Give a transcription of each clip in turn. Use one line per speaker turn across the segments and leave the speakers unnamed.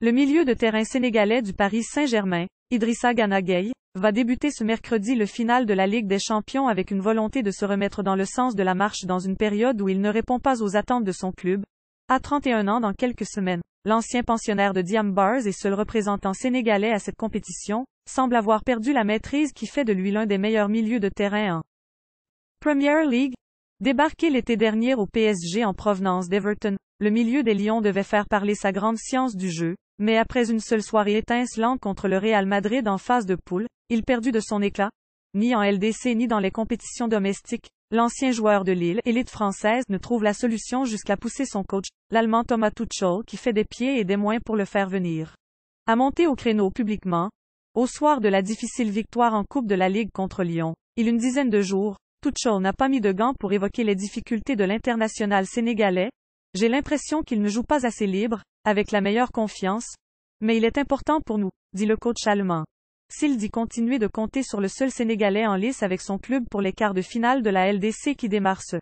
Le milieu de terrain sénégalais du Paris Saint-Germain, Idrissa Gana Gueye, va débuter ce mercredi le final de la Ligue des Champions avec une volonté de se remettre dans le sens de la marche dans une période où il ne répond pas aux attentes de son club. À 31 ans dans quelques semaines, l'ancien pensionnaire de Diambars et seul représentant sénégalais à cette compétition, semble avoir perdu la maîtrise qui fait de lui l'un des meilleurs milieux de terrain en Premier League. Débarqué l'été dernier au PSG en provenance d'Everton, le milieu des Lions devait faire parler sa grande science du jeu, mais après une seule soirée étincelante contre le Real Madrid en phase de poule, il perdut de son éclat. Ni en LDC ni dans les compétitions domestiques, l'ancien joueur de Lille, élite française, ne trouve la solution jusqu'à pousser son coach, l'Allemand Thomas Tuchel, qui fait des pieds et des moins pour le faire venir à monter au créneau publiquement. Au soir de la difficile victoire en Coupe de la Ligue contre Lyon, il y a une dizaine de jours, Tuchel n'a pas mis de gants pour évoquer les difficultés de l'international sénégalais. J'ai l'impression qu'il ne joue pas assez libre, avec la meilleure confiance. Mais il est important pour nous, dit le coach allemand. S'il dit continuer de compter sur le seul Sénégalais en lice avec son club pour les quarts de finale de la LDC qui démarre ce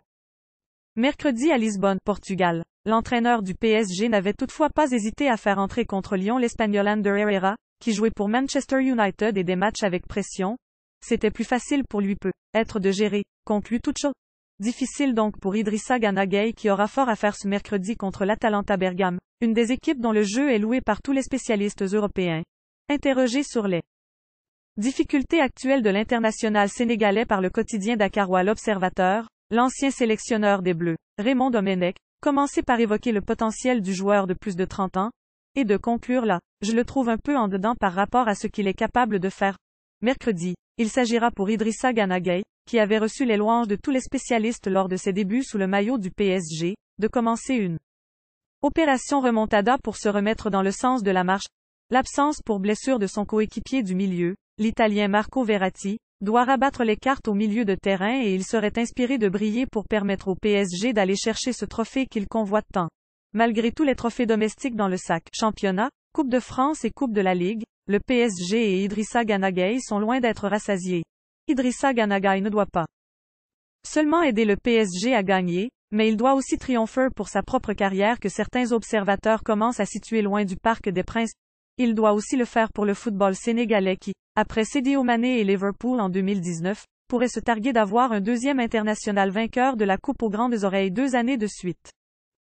mercredi à Lisbonne, Portugal. L'entraîneur du PSG n'avait toutefois pas hésité à faire entrer contre Lyon l'Espagnol Ander Herrera, qui jouait pour Manchester United et des matchs avec pression. C'était plus facile pour lui peut-être de gérer, conclut Tuchel. Difficile donc pour Idrissa Gana Gueye qui aura fort à faire ce mercredi contre l'Atalanta Bergame, une des équipes dont le jeu est loué par tous les spécialistes européens. Interrogé sur les difficultés actuelles de l'international sénégalais par le quotidien dakarois L'Observateur, l'ancien sélectionneur des Bleus, Raymond Domenech, commençait par évoquer le potentiel du joueur de plus de 30 ans, et de conclure là, je le trouve un peu en dedans par rapport à ce qu'il est capable de faire. Mercredi, il s'agira pour Idrissa Gana Gueye, qui avait reçu les louanges de tous les spécialistes lors de ses débuts sous le maillot du PSG, de commencer une opération remontada pour se remettre dans le sens de la marche. L'absence pour blessure de son coéquipier du milieu, l'Italien Marco Verratti, doit rabattre les cartes au milieu de terrain et il serait inspiré de briller pour permettre au PSG d'aller chercher ce trophée qu'il convoite tant. Malgré tous les trophées domestiques dans le sac, championnat, Coupe de France et Coupe de la Ligue, le PSG et Idrissa Gana Gueye sont loin d'être rassasiés. Idrissa Gana Gueye ne doit pas seulement aider le PSG à gagner, mais il doit aussi triompher pour sa propre carrière que certains observateurs commencent à situer loin du Parc des Princes. Il doit aussi le faire pour le football sénégalais qui, après Sadio Mané et Liverpool en 2019, pourrait se targuer d'avoir un deuxième international vainqueur de la Coupe aux grandes oreilles 2 années de suite.